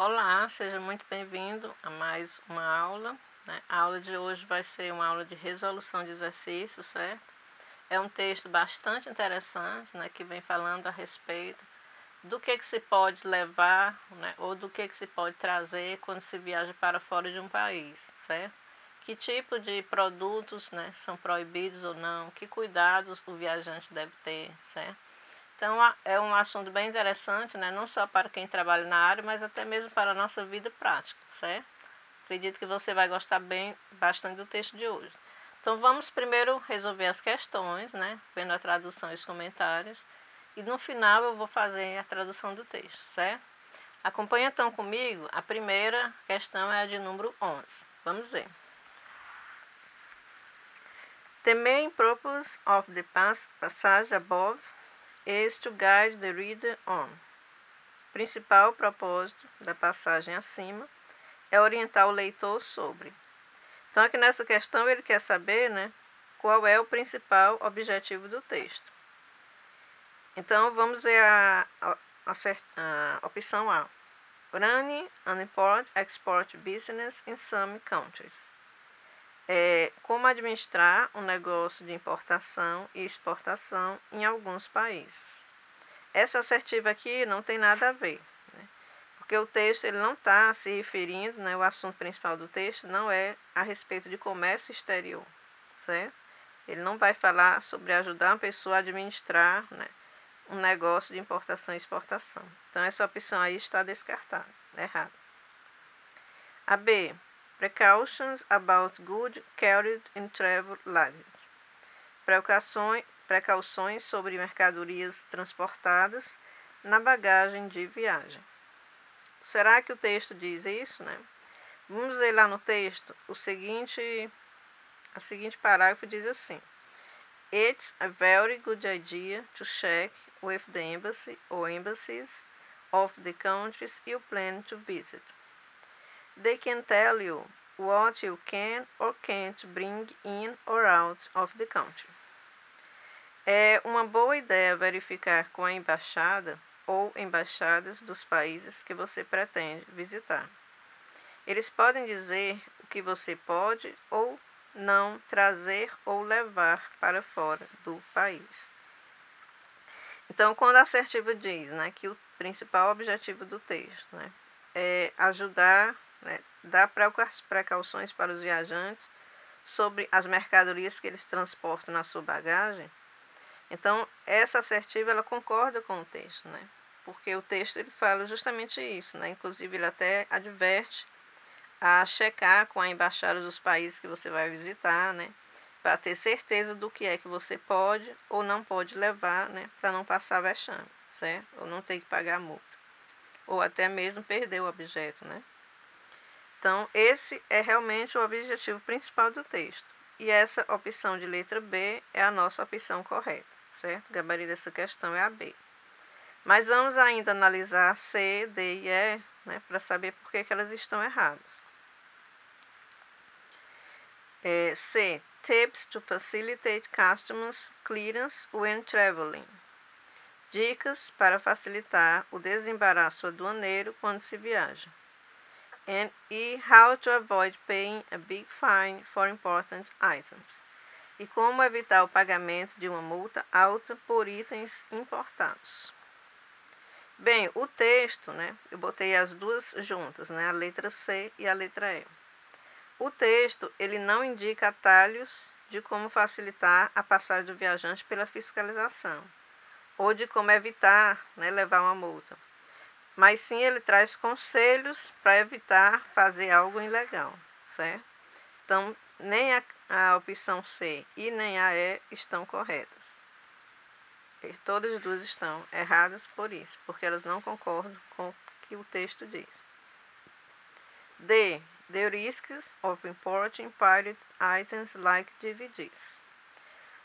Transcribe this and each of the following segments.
Olá, seja muito bem-vindo a mais uma aula, né? A aula de hoje vai ser uma aula de resolução de exercícios, certo? É um texto bastante interessante, né, que vem falando a respeito do que se pode levar, né, ou do que se pode trazer quando se viaja para fora de um país, certo? Que tipo de produtos, né, são proibidos ou não, que cuidados o viajante deve ter, certo? Então, é um assunto bem interessante, né? Não só para quem trabalha na área, mas até mesmo para a nossa vida prática, certo? Acredito que você vai gostar bastante do texto de hoje. Então, vamos primeiro resolver as questões, né? Vendo a tradução e os comentários. E no final eu vou fazer a tradução do texto, certo? Acompanha então comigo, a primeira questão é a de número 11. Vamos ver. The main purpose of the passage above is to guide the reader on. O principal propósito da passagem acima é orientar o leitor sobre. Então, aqui nessa questão, ele quer saber, né, qual é o principal objetivo do texto. Então, vamos ver a opção A. Running an import-export business in some countries. Como administrar um negócio de importação e exportação em alguns países. Essa assertiva aqui não tem nada a ver, né? Porque o texto ele não está se referindo, né, o assunto principal do texto não é a respeito de comércio exterior, certo? Ele não vai falar sobre ajudar uma pessoa a administrar, né, um negócio de importação e exportação. Então, essa opção aí está descartada, errada. A B. Precautions about goods carried in travel luggage. Precauções sobre mercadorias transportadas na bagagem de viagem. Será que o texto diz isso, né? Vamos ver lá no texto a seguinte parágrafo diz assim: It's a very good idea to check with the embassy or embassies of the countries you plan to visit. They can tell you what you can or can't bring in or out of the country. É uma boa ideia verificar com a embaixada ou embaixadas dos países que você pretende visitar. Eles podem dizer o que você pode ou não trazer ou levar para fora do país. Então, quando a assertiva diz, né, que o principal objetivo do texto, né, é ajudar, né, dar precauções para os viajantes sobre as mercadorias que eles transportam na sua bagagem, então essa assertiva ela concorda com o texto, né? Porque o texto ele fala justamente isso, né? Inclusive ele até adverte a checar com a embaixada dos países que você vai visitar, né? Para ter certeza do que é que você pode ou não pode levar, né? Para não passar vexame, certo? Ou não ter que pagar multa. Ou até mesmo perder o objeto, né? Então, esse é realmente o objetivo principal do texto. E essa opção de letra B é a nossa opção correta, certo? O gabarito dessa questão é a B. Mas vamos ainda analisar C, D e E, né, para saber por que elas estão erradas. C. Tips to facilitate customs clearance when traveling. Dicas para facilitar o desembaraço aduaneiro quando se viaja. E how to avoid paying a big fine for important items. E como evitar o pagamento de uma multa alta por itens importados. Bem, o texto, né, eu botei as duas juntas, né, a letra C e a letra E. O texto, ele não indica atalhos de como facilitar a passagem do viajante pela fiscalização, ou de como evitar, né, levar uma multa. Mas sim ele traz conselhos para evitar fazer algo ilegal, certo? Então, nem a opção C e nem a E estão corretas. Todas as duas estão erradas por isso, porque elas não concordam com o que o texto diz. D. The risks of importing pirated items like DVDs.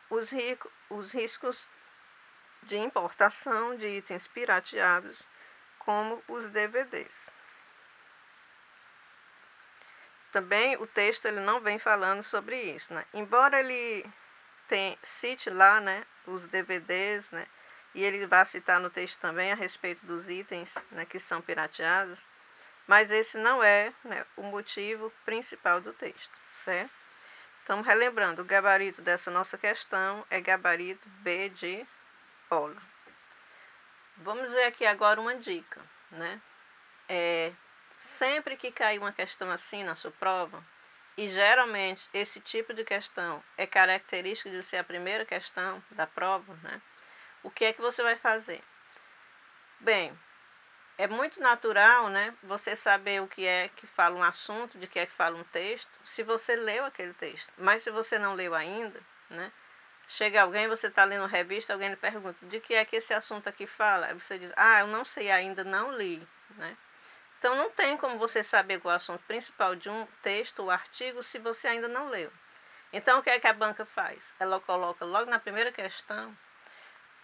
Os riscos de importação de itens pirateados, como os DVDs. Também o texto ele não vem falando sobre isso, né? Embora ele cite lá, né, os DVDs, né, e ele vai citar no texto também a respeito dos itens, né, que são pirateados, mas esse não é, né, o motivo principal do texto, certo? Então, relembrando, o gabarito dessa nossa questão é gabarito B de bola. Vamos ver aqui agora uma dica, né? Sempre que cair uma questão assim na sua prova, e geralmente esse tipo de questão é característico de ser a primeira questão da prova, né? O que é que você vai fazer? Bem, é muito natural, né, você saber o que é que fala um assunto, de que é que fala um texto, se você leu aquele texto. Mas se você não leu ainda, né, chega alguém, você está lendo revista, alguém lhe pergunta, de que é que esse assunto aqui fala? Aí você diz, eu não sei ainda, não li, né? Então não tem como você saber qual é o assunto principal de um texto ou artigo se você ainda não leu. Então o que é que a banca faz? Ela coloca logo na primeira questão,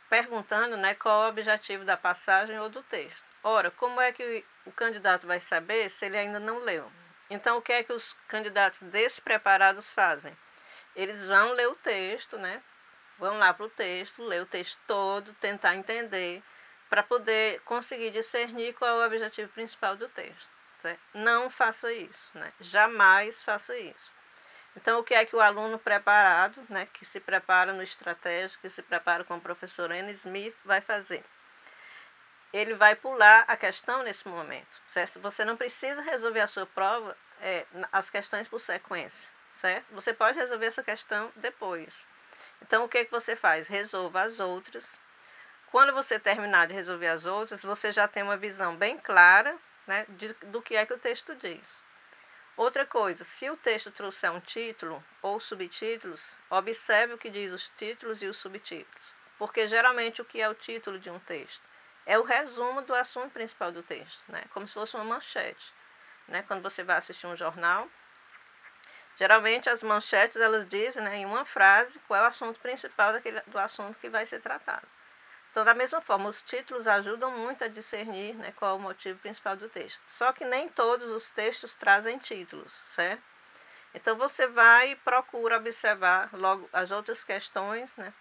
perguntando, né, qual é o objetivo da passagem ou do texto. Ora, como é que o candidato vai saber se ele ainda não leu? Então, o que é que os candidatos despreparados fazem? Eles vão ler o texto, né? Vão lá para o texto, ler o texto todo, tentar entender, para poder conseguir discernir qual é o objetivo principal do texto. Certo? Não faça isso, né? Jamais faça isso. Então, o que é que o aluno preparado, né, que se prepara no estratégico, que se prepara com o professor N. Smith, vai fazer? Ele vai pular a questão nesse momento, certo? Você não precisa resolver a sua prova, as questões por sequência, certo? Você pode resolver essa questão depois. Então, o que é que você faz? Resolva as outras. Quando você terminar de resolver as outras, você já tem uma visão bem clara, né, do que é que o texto diz. Outra coisa, se o texto trouxer um título ou subtítulos, observe o que diz os títulos e os subtítulos. Porque geralmente o que é o título de um texto? É o resumo do assunto principal do texto, né? Como se fosse uma manchete. Né? Quando você vai assistir um jornal, geralmente as manchetes elas dizem, né, em uma frase qual é o assunto principal do assunto que vai ser tratado. Então, da mesma forma, os títulos ajudam muito a discernir, né, qual é o motivo principal do texto. Só que nem todos os textos trazem títulos, certo? Então, você vai e procura observar logo as outras questões, né?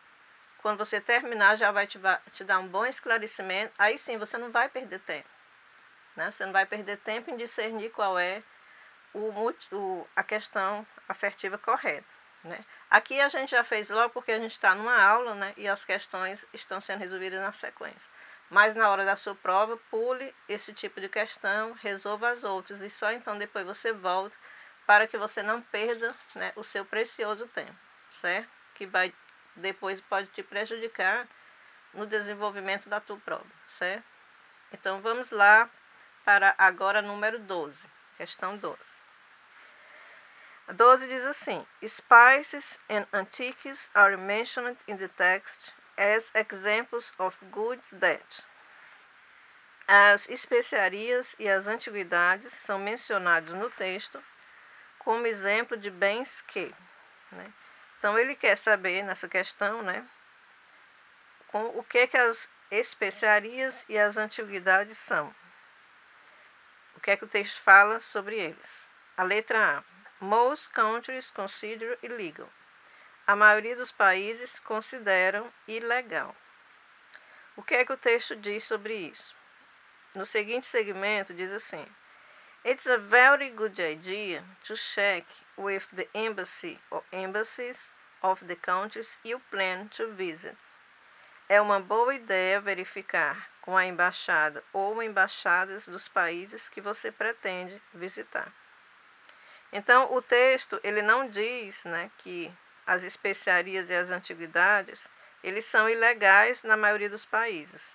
Quando você terminar, já vai te dar um bom esclarecimento. Aí sim, você não vai perder tempo, né? Você não vai perder tempo em discernir qual é a questão assertiva correta, né? Aqui a gente já fez logo porque a gente está numa aula, né, e as questões estão sendo resolvidas na sequência. Mas na hora da sua prova, pule esse tipo de questão, resolva as outras e só então depois você volta para que você não perda, né, o seu precioso tempo, certo? Que vai depois pode te prejudicar no desenvolvimento da tua prova, certo? Então vamos lá para agora número 12, questão 12. A 12 diz assim: Spices and antiques are mentioned in the text as examples of goods that. As especiarias e as antiguidades são mencionados no texto como exemplo de bens que, né? Então ele quer saber nessa questão, né, o que as especiarias e as antiguidades são. O que é que o texto fala sobre eles? A letra A. Most countries consider illegal. A maioria dos países consideram ilegal. O que é que o texto diz sobre isso? No seguinte segmento diz assim: It's a very good idea to check with the embassy or embassies of the countries you plan to visit. É uma boa ideia verificar com a embaixada ou embaixadas dos países que você pretende visitar. Então, o texto ele não diz, né, que as especiarias e as antiguidades eles são ilegais na maioria dos países.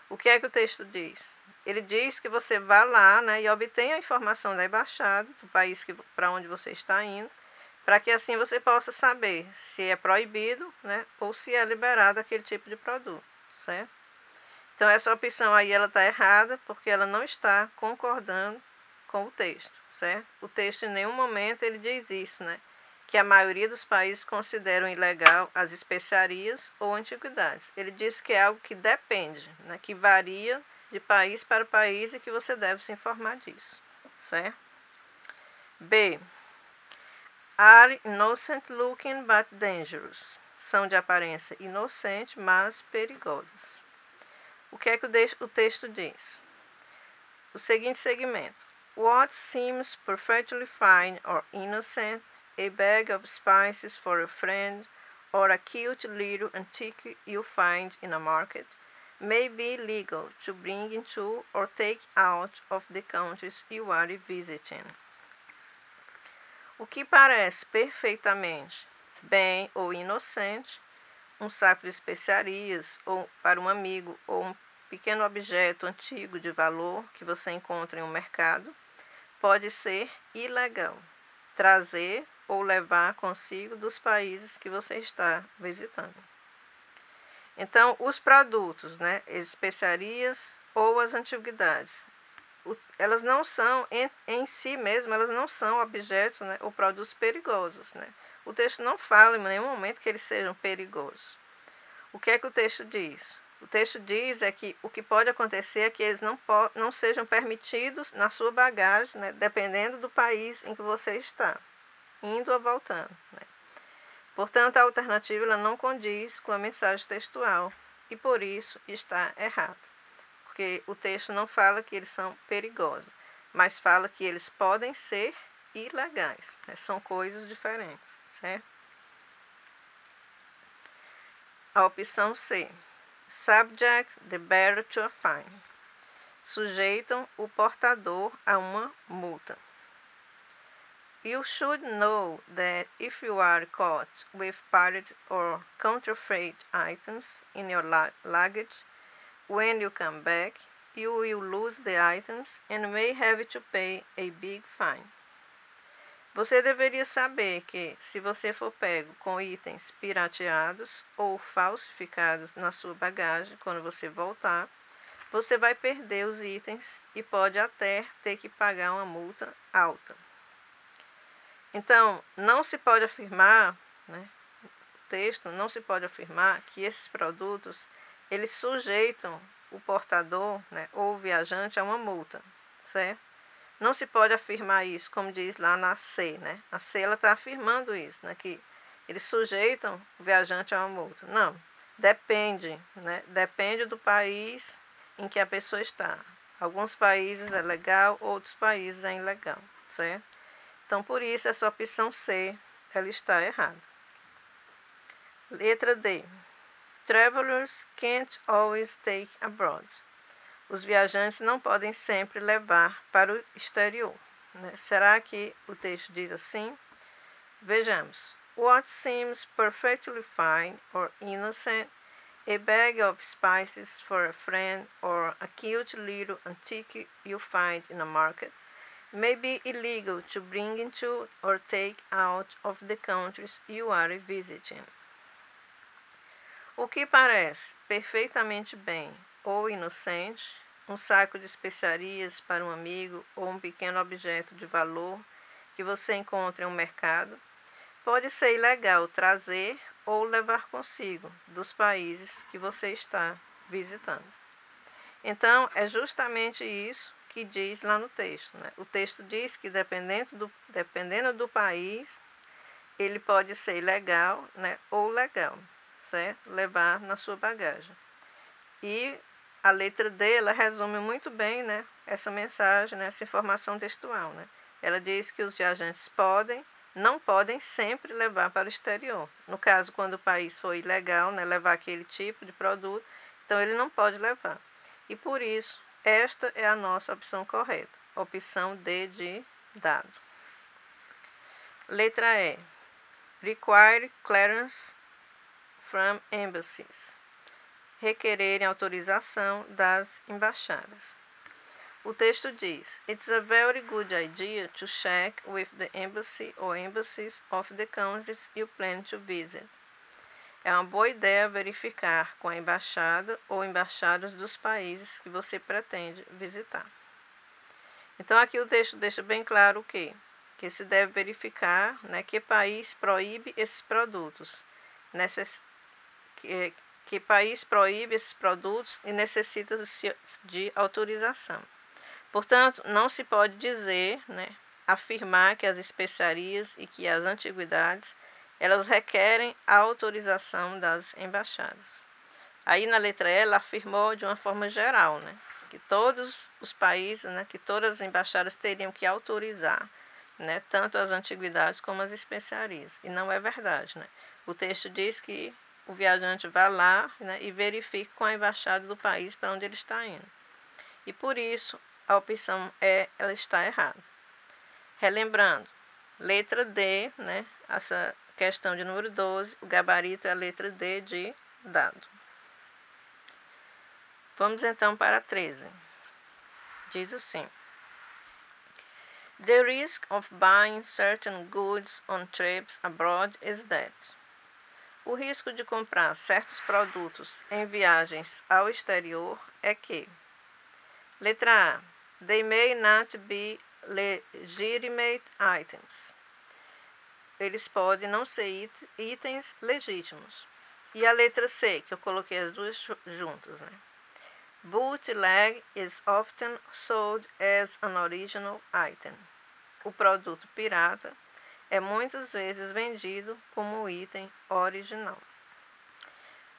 O que é que o texto diz? Ele diz que você vá lá, né, e obtenha a informação da embaixada do país para onde você está indo, para que assim você possa saber se é proibido, né, ou se é liberado aquele tipo de produto, certo? Então, essa opção aí ela está errada porque ela não está concordando com o texto. Certo? O texto em nenhum momento ele diz isso, né? Que a maioria dos países consideram ilegal as especiarias ou antiguidades. Ele diz que é algo que depende, né? Que varia de país para país e que você deve se informar disso, certo? B. Are innocent looking but dangerous. São de aparência inocente, mas perigosas. O que é que o texto diz? O seguinte segmento. What seems perfectly fine or innocent, a bag of spices for a friend, or a cute little antique you find in a market, may be legal to bring into or take out of the countries you are visiting. O que parece perfeitamente bem ou inocente, um saco de especiarias ou para um amigo ou um pequeno objeto antigo de valor que você encontra em um mercado, pode ser ilegal trazer ou levar consigo dos países que você está visitando. Então, os produtos, né, as especiarias ou as antiguidades, elas não são, em si mesmas, elas não são objetos, né, ou produtos perigosos. Né? O texto não fala em nenhum momento que eles sejam perigosos. O que é que o texto diz? O texto diz é que o que pode acontecer é que eles não sejam permitidos na sua bagagem, né, dependendo do país em que você está, indo ou voltando. Né? Portanto, a alternativa ela não condiz com a mensagem textual e por isso está errada. Porque o texto não fala que eles são perigosos, mas fala que eles podem ser ilegais. Né? São coisas diferentes, certo? A opção C. Subject the bearer to a fine. Sujeitam o portador a uma multa. You should know that if you are caught with pirate or counterfeit items in your luggage, when you come back, you will lose the items and may have to pay a big fine. Você deveria saber que, se você for pego com itens pirateados ou falsificados na sua bagagem quando você voltar, você vai perder os itens e pode até ter que pagar uma multa alta. Então, não se pode afirmar, né, no texto, não se pode afirmar que esses produtos, eles sujeitam o portador, né, ou o viajante a uma multa, certo? Não se pode afirmar isso, como diz lá na C, né? A C está afirmando isso, né, que eles sujeitam o viajante a uma multa. Não, depende, né? Depende do país em que a pessoa está. Alguns países é legal, outros países é ilegal, certo? Então, por isso, essa opção C, ela está errada. Letra D. Travelers can't always take abroad. Os viajantes não podem sempre levar para o exterior. Né? Será que o texto diz assim? Vejamos. What seems perfectly fine or innocent, a bag of spices for a friend or a cute little antique you find in a market, may be illegal to bring into or take out of the countries you are visiting. O que parece perfeitamente bem ou inocente, um saco de especiarias para um amigo ou um pequeno objeto de valor que você encontra em um mercado, pode ser ilegal trazer ou levar consigo dos países que você está visitando. Então, é justamente isso que diz lá no texto. Né? O texto diz que dependendo do país, ele pode ser ilegal, né, ou legal, certo? Levar na sua bagagem. E a letra D, ela resume muito bem, né, essa mensagem, né, essa informação textual. Né? Ela diz que os viajantes não podem sempre levar para o exterior. No caso, quando o país for ilegal, né, levar aquele tipo de produto, então ele não pode levar. E por isso, esta é a nossa opção correta, opção D de dado. Letra E. Require clearance from embassies. Requererem autorização das embaixadas. O texto diz: It's a very good idea to check with the embassy or embassies of the countries you plan to visit. É uma boa ideia verificar com a embaixada ou embaixadas dos países que você pretende visitar. Então, aqui o texto deixa bem claro o quê? Que se deve verificar, né, que país proíbe esses produtos, que país proíbe esses produtos e necessita de autorização. Portanto, não se pode dizer, né, afirmar que as especiarias e que as antiguidades elas requerem a autorização das embaixadas. Aí na letra E, ela afirmou de uma forma geral, né? que todos os países, né, que todas as embaixadas teriam que autorizar, né, tanto as antiguidades como as especiarias. E não é verdade, né? O texto diz que o viajante vá lá, né, e verifique com a embaixada do país para onde ele está indo. E por isso a opção E ela está errada. Relembrando, letra D, né, essa questão de número 12, o gabarito é a letra D de dado. Vamos então para a 13. Diz assim: The risk of buying certain goods on trips abroad is that. O risco de comprar certos produtos em viagens ao exterior é que. Letra A. They may not be legitimate items. Eles podem não ser itens legítimos. E a letra C, que eu coloquei as duas juntas, né? Bootleg is often sold as an original item. O produto pirata é muitas vezes vendido como item original.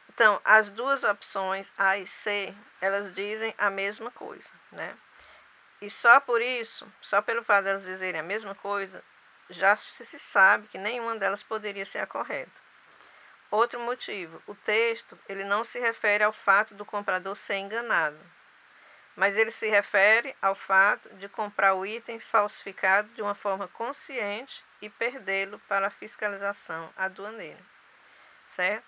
Então, as duas opções A e C, elas dizem a mesma coisa, né? E só por isso, só pelo fato de elas dizerem a mesma coisa, já se sabe que nenhuma delas poderia ser a correta. Outro motivo, o texto ele não se refere ao fato do comprador ser enganado, mas ele se refere ao fato de comprar o item falsificado de uma forma consciente e perdê-lo para a fiscalização aduaneira, certo?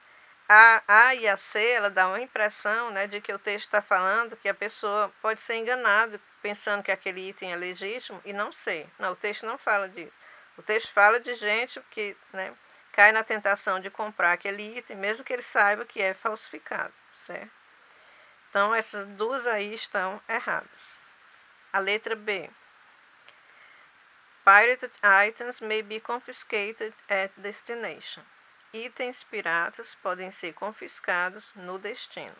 A e a C, ela dá uma impressão, né, de que o texto está falando que a pessoa pode ser enganada pensando que aquele item é legítimo e não ser. Não, o texto não fala disso. O texto fala de gente que, né, cai na tentação de comprar aquele item, mesmo que ele saiba que é falsificado, certo? Então, essas duas aí estão erradas. A letra B. Pirated items may be confiscated at destination. Itens piratas podem ser confiscados no destino.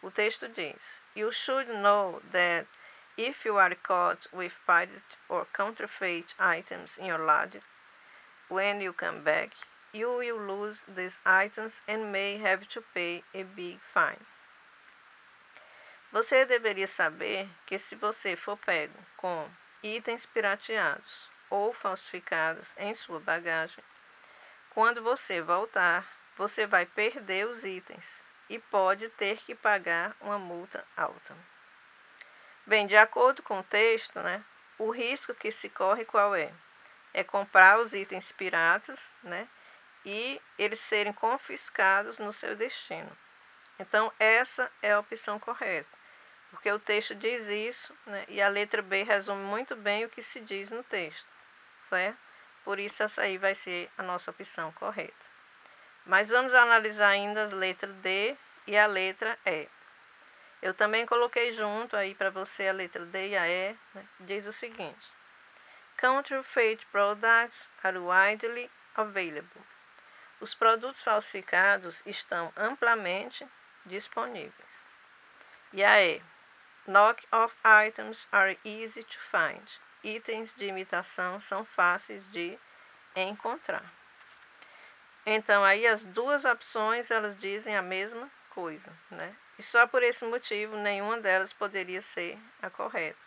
O texto diz: You should know that if you are caught with pirated or counterfeit items in your luggage, when you come back, you will lose these items and may have to pay a big fine. Você deveria saber que se você for pego com itens pirateados ou falsificados em sua bagagem, quando você voltar, você vai perder os itens e pode ter que pagar uma multa alta. Bem, de acordo com o texto, né, o risco que se corre qual é? É comprar os itens piratas, né, e eles serem confiscados no seu destino. Então, essa é a opção correta, porque o texto diz isso, né, e a letra B resume muito bem o que se diz no texto, certo? Por isso, essa aí vai ser a nossa opção correta. Mas vamos analisar ainda as letras D e a letra E. Eu também coloquei junto aí para você a letra D e a E, né? Diz o seguinte: Counterfeit products are widely available. Os produtos falsificados estão amplamente disponíveis. E a E. Knock-off items are easy to find. Itens de imitação são fáceis de encontrar. Então, aí as duas opções, elas dizem a mesma coisa, né? E só por esse motivo, nenhuma delas poderia ser a correta.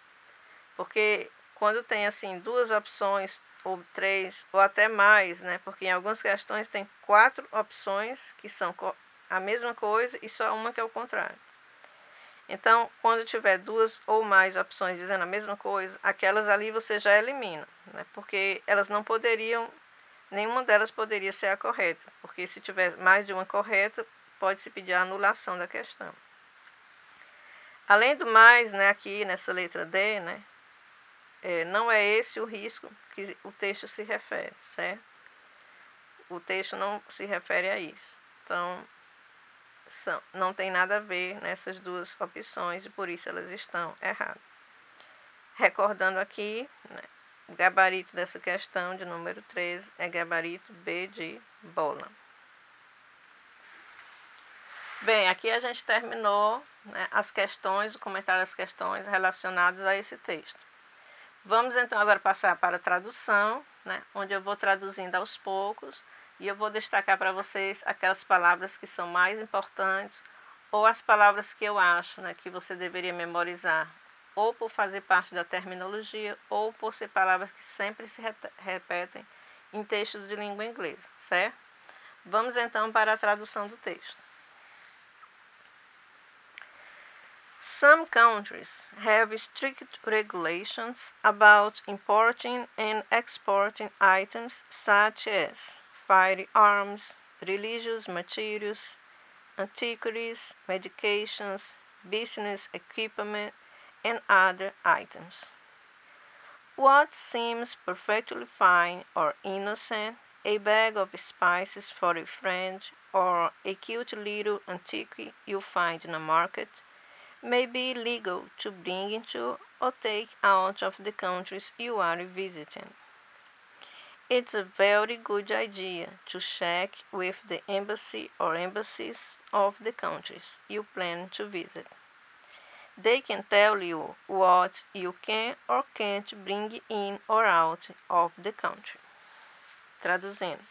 Porque quando tem, assim, duas opções, ou três, ou até mais, né? Porque em algumas questões tem 4 opções que são a mesma coisa e só uma que é o contrário. Então, quando tiver 2 ou mais opções dizendo a mesma coisa, aquelas ali você já elimina, né? Porque elas não poderiam, nenhuma delas poderia ser a correta, porque se tiver mais de uma correta, pode-se pedir a anulação da questão. Além do mais, né, aqui nessa letra D, né, não é esse o risco que o texto se refere, certo? O texto não se refere a isso. Então, não tem nada a ver nessas duas opções e por isso elas estão erradas. Recordando aqui, né, o gabarito dessa questão de número 13 é gabarito B de bola. Bem, aqui a gente terminou, né, as questões, o comentário das questões relacionadas a esse texto. Vamos então agora passar para a tradução, né, onde eu vou traduzindo aos poucos e eu vou destacar para vocês aquelas palavras que são mais importantes ou as palavras que eu acho, né, que você deveria memorizar, ou por fazer parte da terminologia, ou por ser palavras que sempre se repetem em textos de língua inglesa, certo? Vamos então para a tradução do texto. Some countries have strict regulations about importing and exporting items such as firearms, religious materials, antiquities, medications, business equipment, and other items. What seems perfectly fine or innocent, a bag of spices for a friend, or a cute little antique you find in a market, may be legal to bring into or take out of the countries you are visiting. It's a very good idea to check with the embassy or embassies of the countries you plan to visit. They can tell you what you can or can't bring in or out of the country. Traduzindo.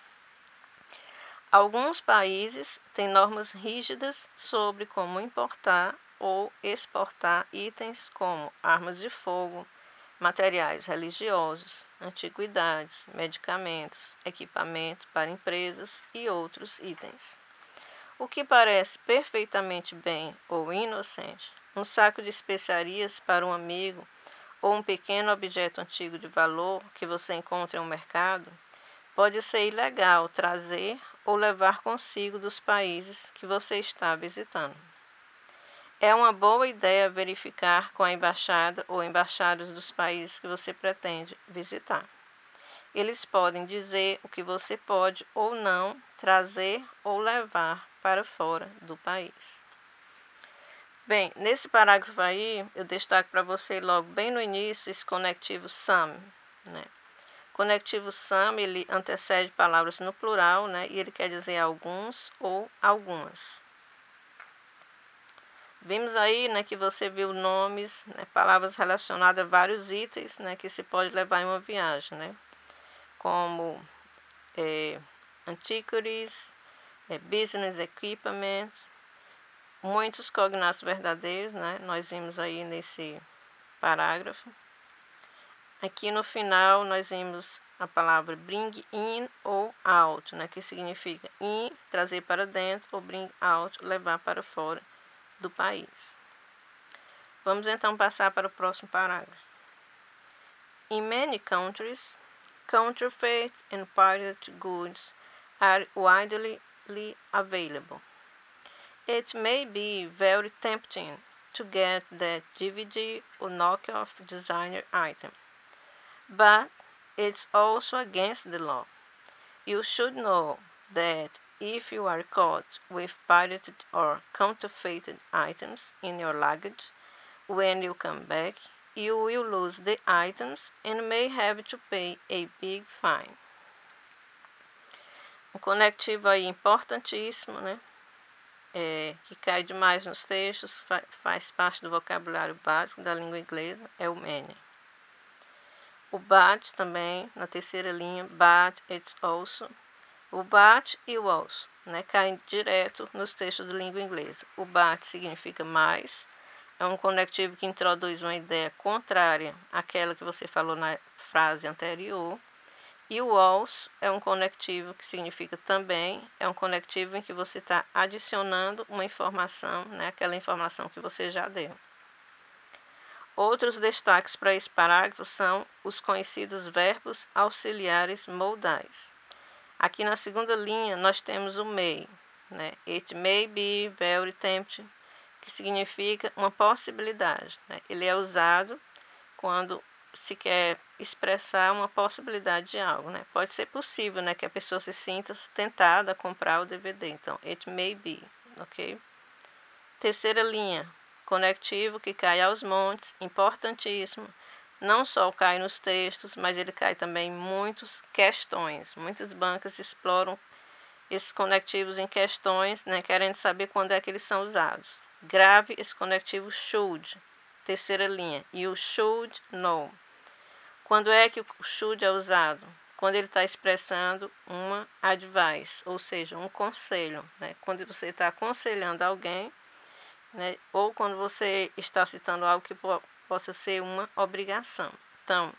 Alguns países têm normas rígidas sobre como importar ou exportar itens como armas de fogo, materiais religiosos, antiguidades, medicamentos, equipamento para empresas e outros itens. O que parece perfeitamente bem ou inocente, um saco de especiarias para um amigo ou um pequeno objeto antigo de valor que você encontra em um mercado, pode ser ilegal trazer ou levar consigo dos países que você está visitando. É uma boa ideia verificar com a embaixada ou embaixadas dos países que você pretende visitar. Eles podem dizer o que você pode ou não trazer ou levar para fora do país. Bem, nesse parágrafo aí, eu destaco para você logo bem no início esse conectivo some, né? Conectivo some, ele antecede palavras no plural, né? E ele quer dizer alguns ou algumas. Vimos aí, né, que você viu nomes, né, palavras relacionadas a vários itens, né, que se pode levar em uma viagem, né? Como antiquities, business equipment, muitos cognatos verdadeiros, né? Nós vimos aí nesse parágrafo. Aqui no final nós vimos a palavra bring in ou out, né? Que significa in, trazer para dentro, ou bring out, levar para fora do país. Vamos então passar para o próximo parágrafo. In many countries, counterfeit and pirated goods are widely available. It may be very tempting to get that DVD or knockoff designer item, but it's also against the law. You should know that if you are caught with pirated or counterfeited items in your luggage, when you come back, you will lose the items and may have to pay a big fine. Um conectivo aí importantíssimo, né? Que cai demais nos textos, faz parte do vocabulário básico da língua inglesa, é o many. O but também, na terceira linha, but, it's also. O but e o also, né, caem direto nos textos de língua inglesa. O but significa mais, é um conectivo que introduz uma ideia contrária àquela que você falou na frase anterior. E o also é um conectivo que significa também, é um conectivo em que você está adicionando uma informação, né, aquela informação que você já deu. Outros destaques para esse parágrafo são os conhecidos verbos auxiliares modais. Aqui na segunda linha nós temos o may, né? It may be very tempting, que significa uma possibilidade, né? Ele é usado quando se quer expressar uma possibilidade de algo, né? Pode ser possível, né, que a pessoa se sinta tentada a comprar o DVD. Então, it may be, ok? Terceira linha, conectivo que cai aos montes, importantíssimo. Não só cai nos textos, mas ele cai também em muitas questões. Muitas bancas exploram esses conectivos em questões, né, querendo saber quando é que eles são usados. Grave esse conectivo should, terceira linha, e o should know. Quando é que o should é usado? Quando ele está expressando uma advice, ou seja, um conselho, né? Quando você está aconselhando alguém, né? Ou quando você está citando algo que possa ser uma obrigação. Então,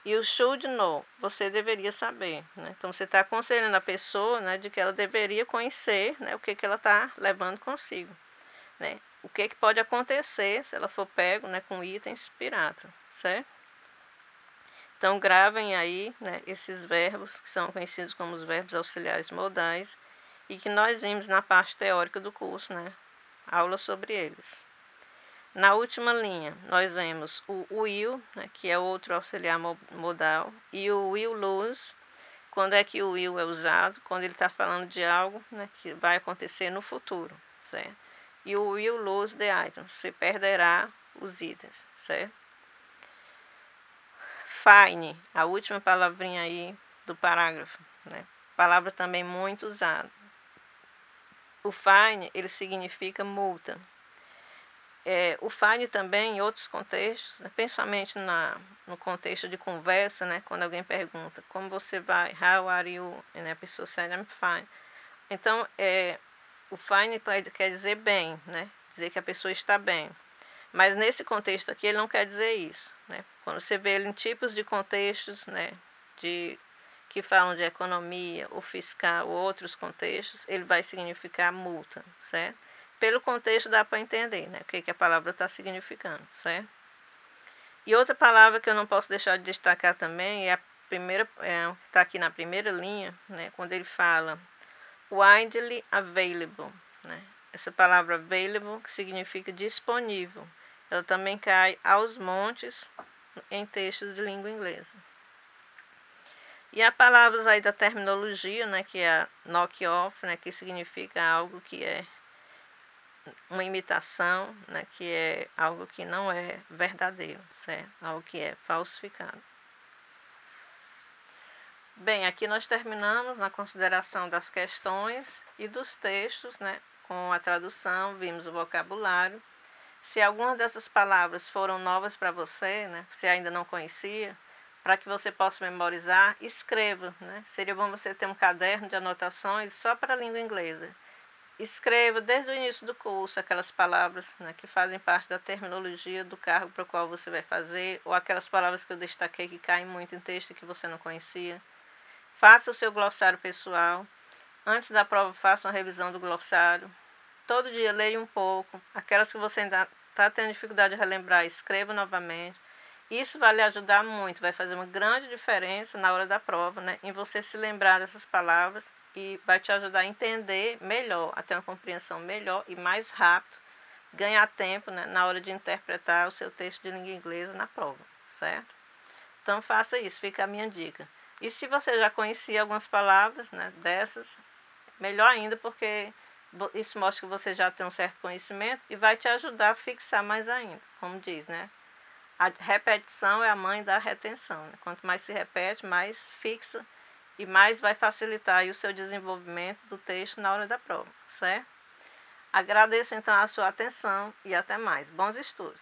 you should know, você deveria saber, né? Então, você está aconselhando a pessoa, né, de que ela deveria conhecer, né, o que ela está levando consigo, né? O que pode acontecer se ela for pego, né, com itens piratas, certo? Então, gravem aí, né, esses verbos que são conhecidos como os verbos auxiliares modais e que nós vimos na parte teórica do curso, né, aula sobre eles. Na última linha, nós vemos o will, né, que é outro auxiliar modal, e o will lose. Quando é que o will é usado? Quando ele está falando de algo, né, que vai acontecer no futuro, certo? E o will lose the items, você perderá os itens, certo? Fine, a última palavrinha aí do parágrafo, né? Palavra também muito usada. O fine, ele significa multa. O fine também, em outros contextos, né, principalmente no contexto de conversa, né, quando alguém pergunta como você vai, how are you, né, a pessoa said I'm fine. Então, o fine quer dizer bem, né, dizer que a pessoa está bem. Mas nesse contexto aqui ele não quer dizer isso, né? Quando você vê ele em tipos de contextos, né, que falam de economia ou fiscal ou outros contextos, ele vai significar multa, certo? Pelo contexto dá para entender, né, o que a palavra está significando, certo? E outra palavra que eu não posso deixar de destacar também é a primeira, está aqui na primeira linha, né, quando ele fala widely available, né? Essa palavra available que significa disponível, ela também cai aos montes em textos de língua inglesa. E há palavras aí da terminologia, né, que é a knock-off, né, que significa algo que é uma imitação, né, que é algo que não é verdadeiro, certo? Algo que é falsificado. Bem, aqui nós terminamos na consideração das questões e dos textos, né, com a tradução, vimos o vocabulário. Se alguma dessas palavras foram novas para você, né, você ainda não conhecia, para que você possa memorizar, escreva, né? Seria bom você ter um caderno de anotações só para a língua inglesa. Escreva desde o início do curso aquelas palavras, né, que fazem parte da terminologia do cargo para o qual você vai fazer, ou aquelas palavras que eu destaquei que caem muito em texto que você não conhecia. Faça o seu glossário pessoal. Antes da prova, faça uma revisão do glossário. Todo dia leia um pouco. Aquelas que você ainda está tendo dificuldade de relembrar, escreva novamente. Isso vai lhe ajudar muito, vai fazer uma grande diferença na hora da prova, né, em você se lembrar dessas palavras e vai te ajudar a entender melhor, a ter uma compreensão melhor e mais rápido, ganhar tempo, né, na hora de interpretar o seu texto de língua inglesa na prova, certo? Então faça isso, fica a minha dica. E se você já conhecia algumas palavras, né, dessas, melhor ainda, porque isso mostra que você já tem um certo conhecimento e vai te ajudar a fixar mais ainda, como diz, né? A repetição é a mãe da retenção, né? Quanto mais se repete, mais fixa e mais vai facilitar aí o seu desenvolvimento do texto na hora da prova, certo? Agradeço então a sua atenção e até mais. Bons estudos!